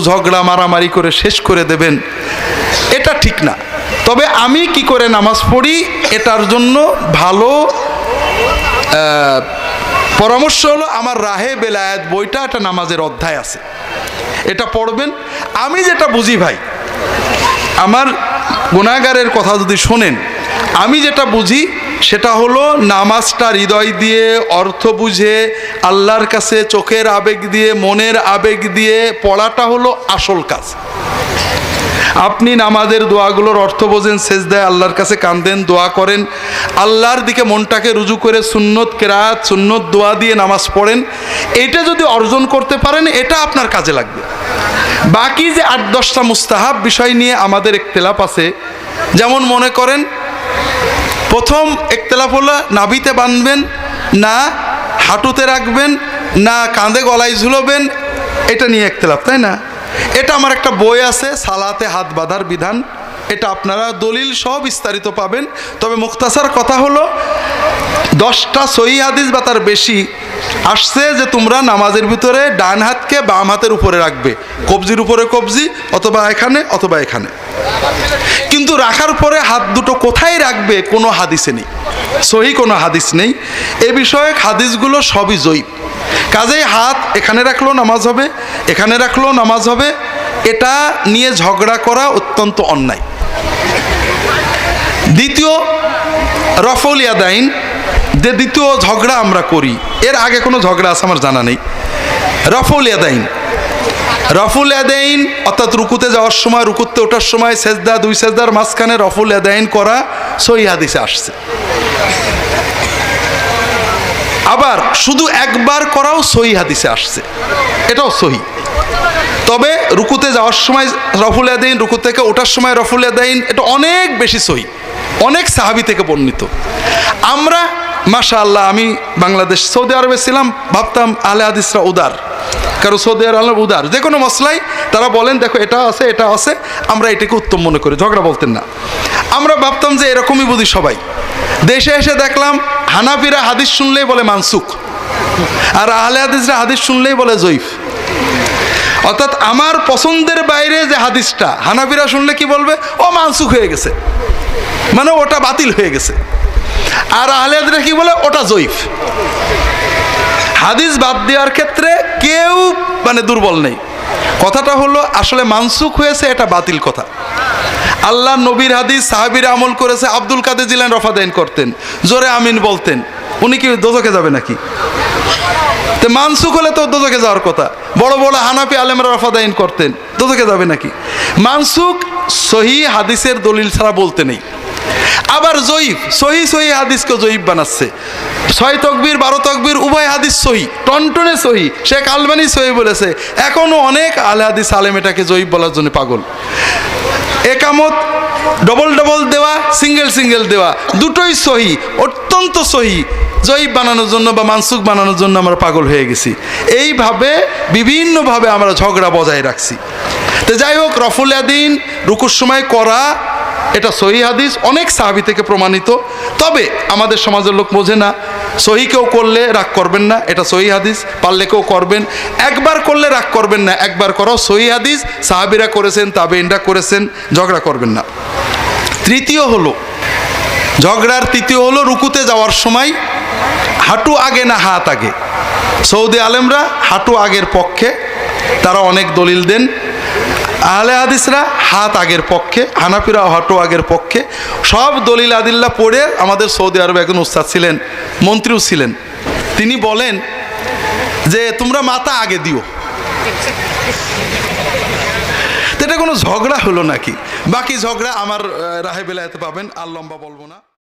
ঝগড়া মারামারি করে শেষ করে দেবেন, এটা ঠিক না। তবে আমি কি করে নামাজ পড়ি এটার জন্য ভালো পরামর্শ হলো আমার রাহে বেলায়েত বইটা, একটা নামাজের অধ্যায় আছে, এটা পড়বেন। আমি যেটা বুঝি ভাই, আমার গুনাহগারের কথা যদি শোনেন, আমি যেটা বুঝি সেটা হলো নামাজটা হৃদয় দিয়ে অর্থ বুঝে আল্লাহর কাছে চোখের আবেগ দিয়ে মনের আবেগ দিয়ে পড়াটা হলো আসল কাজ। আপনি নামাজের দোয়াগুলোর অর্থ বোঝেন, সেজদায় আল্লাহর কাছে কাঁদেন, দোয়া করেন, আল্লাহর দিকে মনটাকে রুজু করে সুন্নত কেরাত সুন্নত দোয়া দিয়ে নামাজ পড়েন, এটা যদি অর্জন করতে পারেন এটা আপনার কাজে লাগবে। বাকি যে 8-10টা মুস্তাহাব বিষয় নিয়ে আমাদের ইখতিলাফ আছে, যেমন মনে করেন প্রথম ইখতিলাফ হলো নাভিতে বাঁধবেন না হাঁটুতে রাখবেন না কাঁধে গলায় ঝুলবেন, এটা নিয়ে ইখতিলাফ, তাই না? এটা আমার একটা বই আছে, সালাতে হাত বাঁধার বিধান, এটা আপনারা দলিল সহ বিস্তারিত পাবেন। তবে মুখতাসার কথা হলো 10টা সহিহ হাদিস বা তার বেশি আসছে যে তোমরা নামাজের ভিতরে ডান হাতকে বাম হাতের উপরে রাখবে, কবজির উপরে কবজি, অথবা এখানে অথবা এখানে। কিন্তু রাখার পরে হাত দুটো কোথায় রাখবে কোনো হাদিসে নেই, সহিহ কোনো হাদিস নেই। এ বিষয়ে হাদিসগুলো সবই জয়ীফ। কাজেই হাত এখানে রাখলেও নামাজ হবে, এখানে রাখলেও নামাজ হবে, এটা নিয়ে ঝগড়া করা অত্যন্ত অন্যায়। দ্বিতীয় রফউল ইয়াদাইন, যে দ্বিতীয় ঝগড়া আমরা করি, এর আগে কোনো ঝগড়া আছে আমার জানা নেই। রফউল ইয়াদাইন, রফুল ইয়াদাইন অর্থাৎ রুকুতে যাওয়ার সময়, রুকুতে ওঠার সময় সেজদা, 2 সেজদার মাঝখানে রফুল ইয়াদাইন করা সহিহ হাদিসে আসছে। আবার শুধু একবার করাও সহিহ হাদিসে আসছে, এটাও সহিহ। তবে রুকুতে যাওয়ার সময় রফুল ইয়াদাইন, রুকু থেকে ওঠার সময় রফুল ইয়াদাইন, এটা অনেক বেশি সহিহ, অনেক সাহাবী থেকে বর্ণিত। আমরা মাশাআল্লাহ, আমি বাংলাদেশ সৌদি আরবে ছিলাম, ভাবতাম আহলে হাদিসরা উদার, কারণ সৌদি আরব উদার, যে কোনো মশলায় তারা বলেন দেখো এটা আছে এটা আছে, আমরা এটাকে উত্তম মনে করি, ঝগড়া বলতেন না। আমরা ভাবতাম যে এরকমই বুঝি সবাই। দেশে এসে দেখলাম হানাফিরা হাদিস শুনলেই বলে মানসুখ, আর আহলে হাদিসরা হাদিস শুনলেই বলে জয়ীফ। অর্থাৎ আমার পছন্দের বাইরে যে হাদিসটা হানাফিরা শুনলে কি বলবে, ও মানসুখ হয়ে গেছে, মানে ওটা বাতিল হয়ে গেছে। আর আহলে হাদিসরা কি বলে, ওটা জয়ীফ। হাদিস বাদ দেওয়ার ক্ষেত্রে কেউ মানে দুর্বল নেই। কথাটা হলো আসলে মানসুখ হয়েছে, এটা বাতিল কথা। আল্লাহ নবীর হাদিস সাহাবীরা আমল করেছে। আব্দুল কাদের জিলানী রফাদাইন করতেন, জোরে আমিন বলতেন, উনি কি দোজখে যাবে নাকি? তো মানসুখ হলে তো দোজখে যাওয়ার কথা। বড় বড় হানাফি আলেমরা রফাদাইন করতেন, দোজখে যাবে নাকি? মানসুখ সহিহ হাদিসের দলিল ছাড়া বলতে নেই। আবার জয়ীফ, সহিহ হাদিসকে জয়ীফ বানাচ্ছে। 6 তাকবীর 12 তাকবীর উভয় হাদিস সহিহ, টনটনে সহিহ। শেখ আলবানী সহিহ বলেছে, এখনও অনেক আহলে হাদিস আলেম এটাকে জয়ীফ বলার জন্য পাগল। একামত ডবল ডবল দেওয়া, সিঙ্গেল দেওয়া, দুটোই সহিহ, অত্যন্ত সহিহ। জয়ীফ বানানোর জন্য বা মানসুখ বানানোর জন্য আমরা পাগল হয়ে গেছি। এইভাবে বিভিন্নভাবে আমরা ঝগড়া বজায় রাখছি। তো যাই হোক, রফুল ইয়াদাইন রুকুর সময় করা এটা সহিহ হাদিস, অনেক সাহাবী থেকে প্রমাণিত। তবে আমাদের সমাজের লোক বোঝে না, সহিহ কেউ করলে রাগ করবেন না, এটা সহিহ হাদিস, পারলে কেউ করবেন। একবার করলে রাগ করবেন না, একবার করাও সহিহ হাদিস, সাহাবীরা করেছেন, তাবেঈনরা করেছেন, ঝগড়া করবেন না। তৃতীয় হলো ঝগড়ার তৃতীয় হলো রুকুতে যাওয়ার সময় হাঁটু আগে না হাত আগে। সৌদি আলেমরা হাঁটু আগের পক্ষে, তারা অনেক দলিল দেন। আহলে হাদিসরা হাত আগের পক্ষে, হানাফিরাও হাঁটু আগের পক্ষে। সব দলিল আদিল্লা পড়ে আমাদের সৌদি আরবে একজন উস্তাদ ছিলেন, মন্ত্রীও ছিলেন, তিনি বলেন যে তোমরা মাথা আগে দিও। এটা কোনো ঝগড়া হলো নাকি? বাকি ঝগড়া আমার রাহে বেলায়েতে পাবেন, আর লম্বা বলবো না।